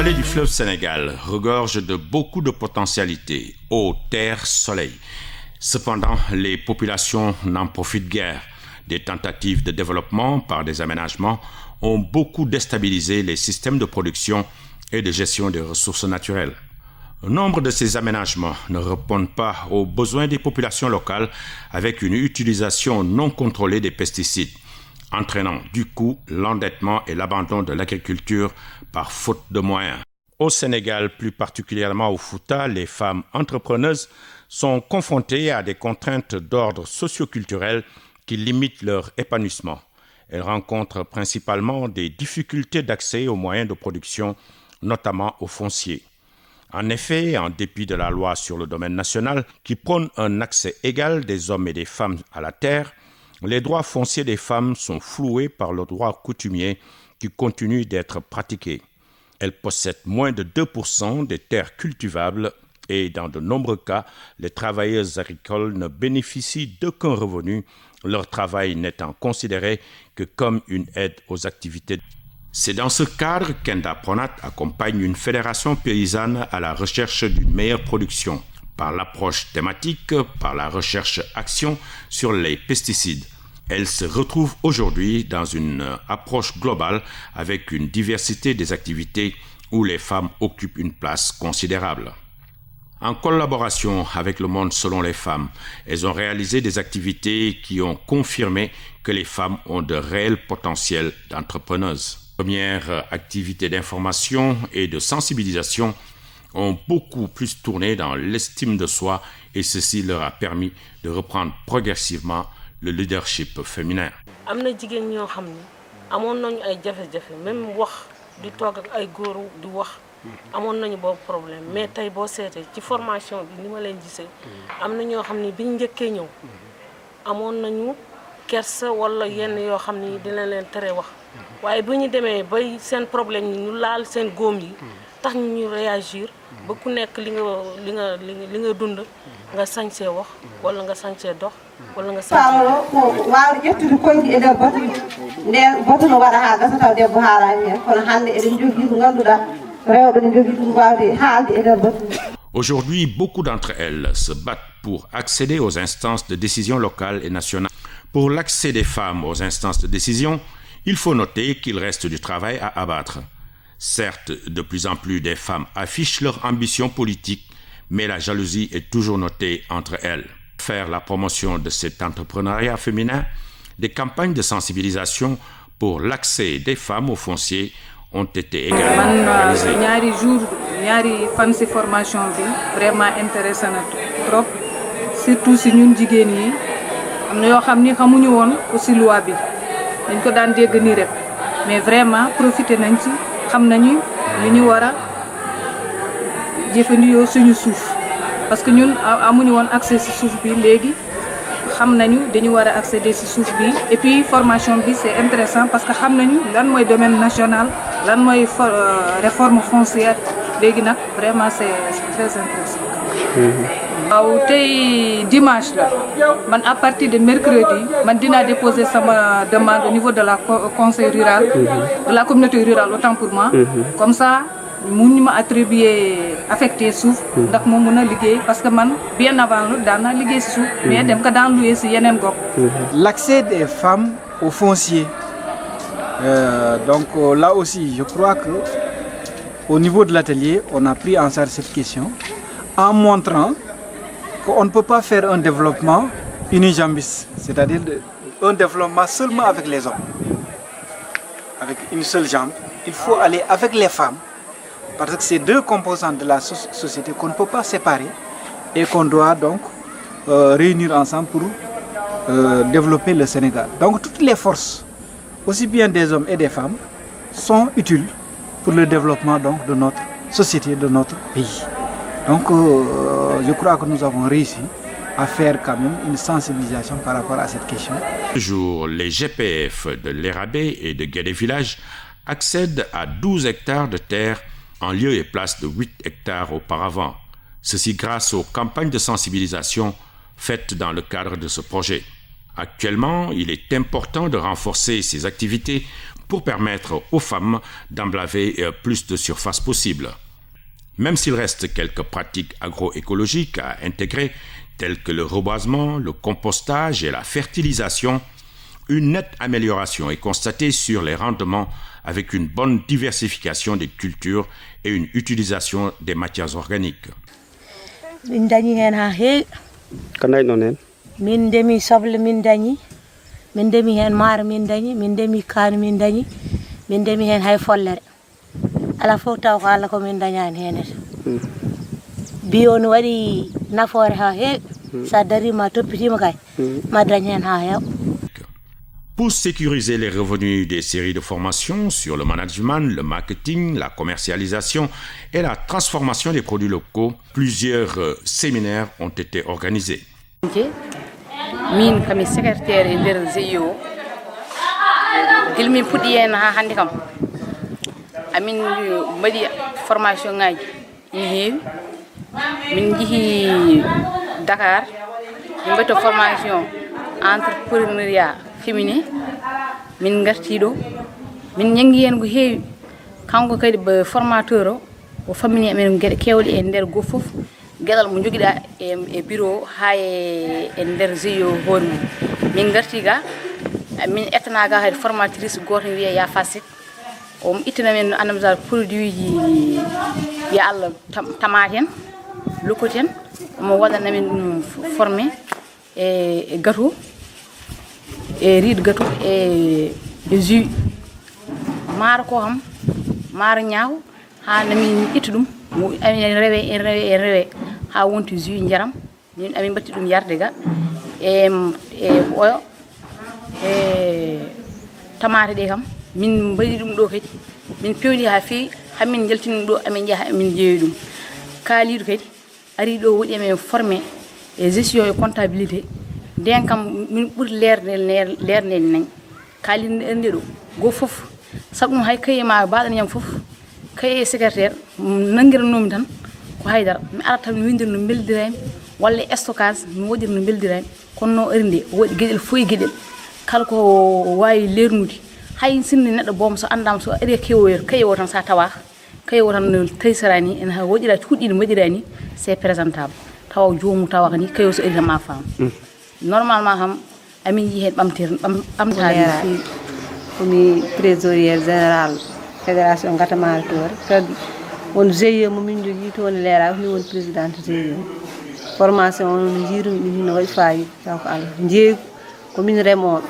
vallée du fleuve Sénégal regorge de beaucoup de potentialités, eau, terre, soleil. Cependant, les populations n'en profitent guère. Des tentatives de développement par des aménagements ont beaucoup déstabilisé les systèmes de production et de gestion des ressources naturelles. Nombre de ces aménagements ne répondent pas aux besoins des populations locales avec une utilisation non contrôlée des pesticides, entraînant du coup l'endettement et l'abandon de l'agriculture par faute de moyens. Au Sénégal, plus particulièrement au Fouta, les femmes entrepreneuses sont confrontées à des contraintes d'ordre socio-culturel qui limitent leur épanouissement. Elles rencontrent principalement des difficultés d'accès aux moyens de production, notamment au foncier. En effet, en dépit de la loi sur le domaine national qui prône un accès égal des hommes et des femmes à la terre, les droits fonciers des femmes sont floués par le droit coutumier qui continue d'être pratiqué. Elles possèdent moins de 2% des terres cultivables et dans de nombreux cas, les travailleuses agricoles ne bénéficient d'aucun revenu, leur travail n'étant considéré que comme une aide aux activités. C'est dans ce cadre qu'Enda Pronat accompagne une fédération paysanne à la recherche d'une meilleure production, par l'approche thématique, par la recherche-action sur les pesticides. Elle se retrouve aujourd'hui dans une approche globale avec une diversité des activités où les femmes occupent une place considérable. En collaboration avec le monde selon les femmes, elles ont réalisé des activités qui ont confirmé que les femmes ont de réels potentiels d'entrepreneuses. Les premières activités d'information et de sensibilisation ont beaucoup plus tourné dans l'estime de soi et ceci leur a permis de reprendre progressivement le leadership féminin. am na jigéen ñoo xam ne amoon nañu ay jafe-jafe même wax di toog ak ay góor di wax amoon nañu boobu problème mais tey boo seetee ci formation bi ni ma leen gisee am na ñoo xam ne biñ njëkkee ñëw amoon nañu kersa wala yenn yoo xam ne dina leen tere wax waaye bu ñu demee bay seen problème yi ñu laal seen góom yi tax ñu réagir ba ku nekk li nga dund nga sañsee wax wala nga sañsee dox wala nga sañsee waaw ƴettude koyɗi e nder batu nden batu no waɗa ha gasa taw debbo haalani hen kono hande eɗen jogui ko ganduɗa rewɓe ne jogui ɗum wawde haalde e nder batu. Aujourd'hui, beaucoup d'entre elles se battent pour accéder aux instances de décision locales et nationales. Pour l'accès des femmes aux instances de décision, il faut noter qu'il reste du travail à abattre. Certes, de plus en plus des femmes affichent leur ambition politique, mais la jalousie est toujours notée entre elles. Pour faire la promotion de cet entrepreneuriat féminin, des campagnes de sensibilisation pour l'accès des femmes au foncier ont été également organisées. ñaari fan ci formation bi vraiment intéressant na trop surtout si ñun jigéen yi am na yoo xam ni xamuñu woon aussi loi bi dañ ko daan dégg nii rek mais vraiment profité nañ ci xam nañu li ñu war a jëfandikoo suñu suuf parce que ñun amuñu woon accès ci suuf bi léegi xam nañu dañu war a accéder ci suuf bi et puis formation bi c'est intéressant parce que xam nañu lan mooy domaine national lan mooy réforme foncière léegi nag vraiment c'est très intéressant. waaw tey dimanche la man à partir de mercredi man dinaa déposer sama demande au niveau de la conseil rural de la communauté rurale autant pour moi comme ça mun ñu ma attribuer affecté suuf ndax moo mun a liggéey parce que man bien avant la daan naa liggéey si suuf mais dem ko daan louer si yeneen gox. L'accès des femmes au foncier donc là aussi je crois que au niveau de l'atelier on a pris en charge cette question en montrant qu'on ne peut pas faire un développement unijambiste, c'est-à-dire un développement seulement avec les hommes, avec une seule jambe. Il faut aller avec les femmes, parce que c'est deux composantes de la société qu'on ne peut pas séparer et qu'on doit donc réunir ensemble pour développer le Sénégal. Donc toutes les forces, aussi bien des hommes et des femmes, sont utiles pour le développement donc, de notre société, de notre pays. Donc je crois que nous avons réussi à faire quand même une sensibilisation par rapport à cette question. Toujours, les GPF de l'Érabé et de Guédé Village accèdent à 12 hectares de terre en lieu et place de 8 hectares auparavant. Ceci grâce aux campagnes de sensibilisation faites dans le cadre de ce projet. Actuellement, il est important de renforcer ces activités pour permettre aux femmes d'emblaver plus de surface possible. Même s'il reste quelques pratiques agroécologiques à intégrer, telles que le reboisement, le compostage et la fertilisation, une nette amélioration est constatée sur les rendements avec une bonne diversification des cultures et une utilisation des matières organiques. Min ndemi soble min dañi min ndemi hen maaro min dañi min ndemi kaani min dañi min ndemi hen hay follere ala fof taw ko Allah ko min dañani henete bio no waɗi nafoore ha heewi sa darima toppitima kay ma dañ hen ha heew. Pour sécuriser les revenus des séries de formations sur le management, le marketing, la commercialisation et la transformation des produits locaux, plusieurs séminaires ont été organisés. Min kami secrétaire e nder GIO gilmin puɗɗi hen ha hande kam amin mbaɗi formation ngaji ina heewi min jeehi Dakar min mbaɗi formation entrepreneuriat féminin min garti ɗo min janggi hen ko heewi kanko kadi formateur o fammini amen gueɗe kewɗe e nder goto foof gueɗal mo joguiɗa e bureau ha e nder GIO hoore mum min garti ga min ettana ga hayde formatrice goto wiye ya fasik o ittana men anamsar produit ji ya Allah tamaten lokoten mo waɗana men ɗum formé e gâteau e riz gâteau e jus maaro ko ham maaro ñaaw ha namin itta ɗum amin rewe ha wonti jus njaram min amin batti ɗum yarde ga e oyo e tamate ɗe kam min mbaɗi ɗum ɗo kadi min pewni ha fewi hamin jaltini ɗo amin jaaha amin jeeyi ɗum kaaliɗo kadi ari ɗo woɗi amen formé e gestion e comptabilité nden kam min ɓuuri lernede nayi kaalide nde ɗo go foof saabu ɗum hay kaye ma baɗaniyam foof kaye secrétaire nanguiranomi tan ko haydara mi ara tan mi windir no beldirami walla stockage mi woɗiri no beldirami kono no ari nde waɗi gueɗel foye gueɗel kala ko wawi lernude hay sinni neɗɗo boom so andama so ari kewoyer kaye o tan sa tawa kaye o tan no taysarani en ha woɗira cuuɗiɗi mbaɗirani c'est présentable tawa jomum tawa ni kaye o so ari tan ma faam normalement ham amin yi hen ɓamtade komi trésorier général fédération gatamare toore kadi won GIE mo min jogui toon leera ni won présidente GIE formation o no jiirumi ɗum no waɗi fayida taw ko Allah jeeygu komin remoɓe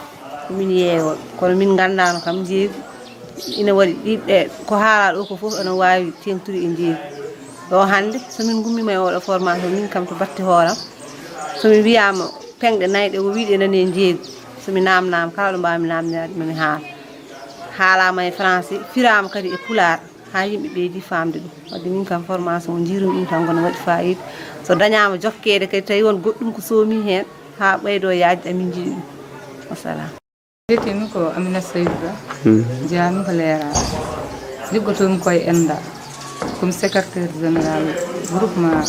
komin yeewoɓe kono min gandano kam jeeygu ina waɗi ɗiɗɗe ko haala ɗo ko foof ene wawi tengtude e jeeygu ɗo hande somin gummima e oɗo formation min kam to batte hooram somin wiyama pengɗe nayyi ɗe o wiiɗe nani e jeeygu somi namnama kala ɗo mbawmi namdirade mami haala haalama e français firama kadi e pulaar ha yimɓe ɓeydi famde ɗum wadde min kam formation o jiirumi ɗum tan kono waɗi fayida so dañama jokkede kadi tawi won goɗɗum ko soomi hen ha ɓeydo yaajde amin jiiɗi ɗum wassalam. Jettimi ko Amina Seydou Ba jeeyami ko leeraɗo liggotomi koye Enda comme secrétaire général groupement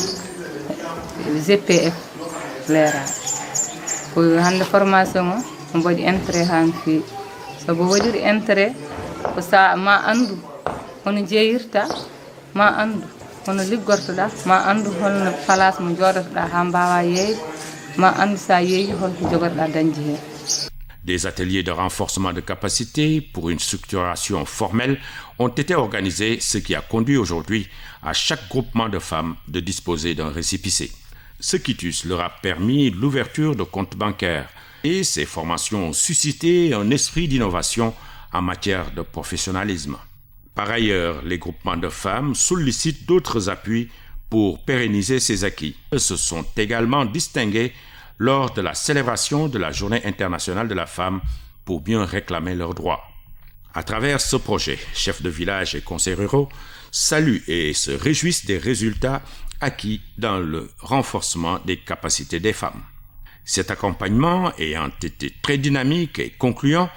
GPF leeraɗo ko hande formation o mbaɗi intérêt ha no fewi saabu waɗiri intérêt ko sa ma andu hono jeeyirta ma andu hono liggortoɗa ma andu holno place mo joɗotoɗa ha mbawa yeeyde ma andu sa yeeyi holko jogotoɗa dañde hen. Des ateliers de renforcement de capacité pour une structuration formelle ont été organisés, ce qui a conduit aujourd'hui à chaque groupement de femmes de disposer d'un récépissé. Ce quitus leur a permis l'ouverture de comptes bancaires et ces formations ont suscité un esprit d'innovation en matière de professionnalisme. Par ailleurs, les groupements de femmes sollicitent d'autres appuis pour pérenniser ces acquis. Ils se sont également distingués lors de la célébration de la Journée internationale de la femme pour bien réclamer leurs droits. À travers ce projet, chefs de village et conseils ruraux saluent et se réjouissent des résultats acquis dans le renforcement des capacités des femmes. Cet accompagnement ayant été très dynamique et concluant,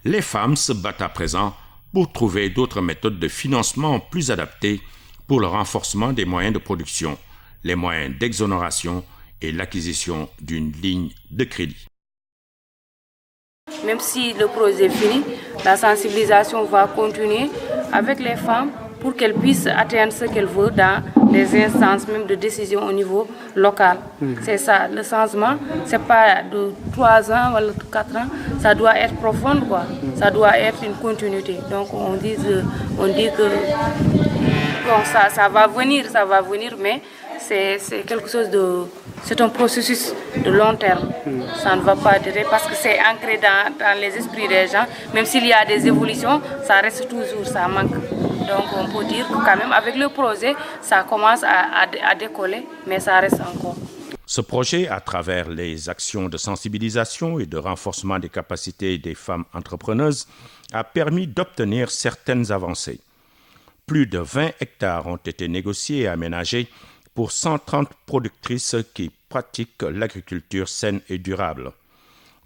les femmes se battent à présent pour trouver d'autres méthodes de financement plus adaptées pour le renforcement des moyens de production, les moyens d'exonération et l'acquisition d'une ligne de crédit. même si le projet finit, la sensibilisation va continuer avec les femmes pour qu'elles puissent atteindre ce qu'elles veulent dans les instances même de décision au niveau local. C'est ça, le changement, c'est pas de 3 ans ou 4 ans, ça doit être profond, quoi. Ça doit être une continuité. Donc on dit que bon, ça va venir, mais c'est quelque chose de... C'est un processus de long terme. Ça ne va pas durer parce que c'est ancré dans les esprits des gens. Même s'il y a des évolutions, ça reste toujours, ça manque. Donc on peut dire que quand même avec le projet, ça commence à décoller, mais ça reste encore. Ce projet, à travers les actions de sensibilisation et de renforcement des capacités des femmes entrepreneuses, a permis d'obtenir certaines avancées. Plus de 20 hectares ont été négociés et aménagés pour 130 productrices qui pratiquent l'agriculture saine et durable.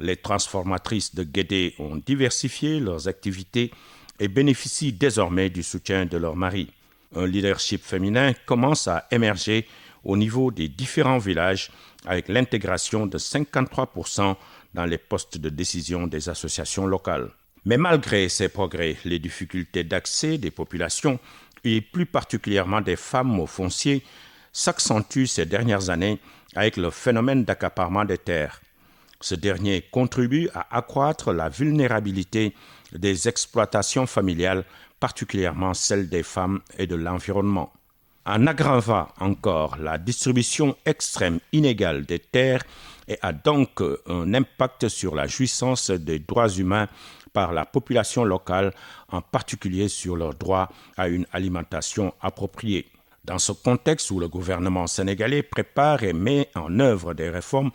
Les transformatrices de Guédé ont diversifié leurs activités et bénéficient désormais du soutien de leur mari. Un leadership féminin commence à émerger au niveau des différents villages avec l'intégration de 53% dans les postes de décision des associations locales. Mais malgré ces progrès, les difficultés d'accès des populations et plus particulièrement des femmes au foncier s'accentue ces dernières années avec le phénomène d'accaparement des terres. Ce dernier contribue à accroître la vulnérabilité des exploitations familiales, particulièrement celles des femmes et de l'environnement. En aggravant encore la distribution extrême inégale des terres et a donc un impact sur la jouissance des droits humains par la population locale, en particulier sur leur droit à une alimentation appropriée. Dans ce contexte où le gouvernement sénégalais prépare et met en œuvre des réformes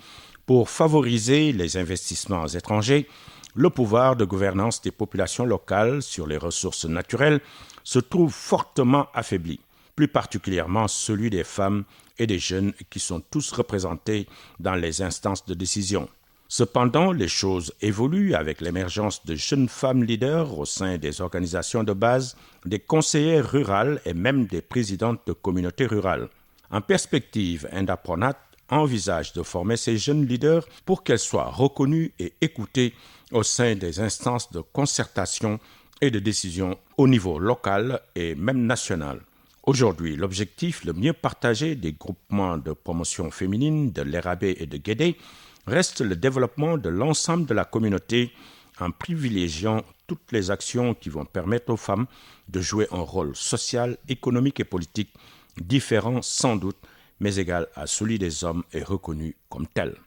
pour favoriser les investissements étrangers, le pouvoir de gouvernance des populations locales sur les ressources naturelles se trouve fortement affaibli, plus particulièrement celui des femmes et des jeunes qui sont tous représentés dans les instances de décision. Cependant, les choses évoluent avec l'émergence de jeunes femmes leaders au sein des organisations de base, des conseillères rurales et même des présidentes de communautés rurales. En perspective, Indapronat envisage de former ces jeunes leaders pour qu'elles soient reconnues et écoutées au sein des instances de concertation et de décision au niveau local et même national. Aujourd'hui, l'objectif le mieux partagé des groupements de promotion féminine de l'Érabé et de Guédé reste le développement de l'ensemble de la communauté en privilégiant toutes les actions qui vont permettre aux femmes de jouer un rôle social, économique et politique différent sans doute, mais égal à celui des hommes et reconnu comme tel.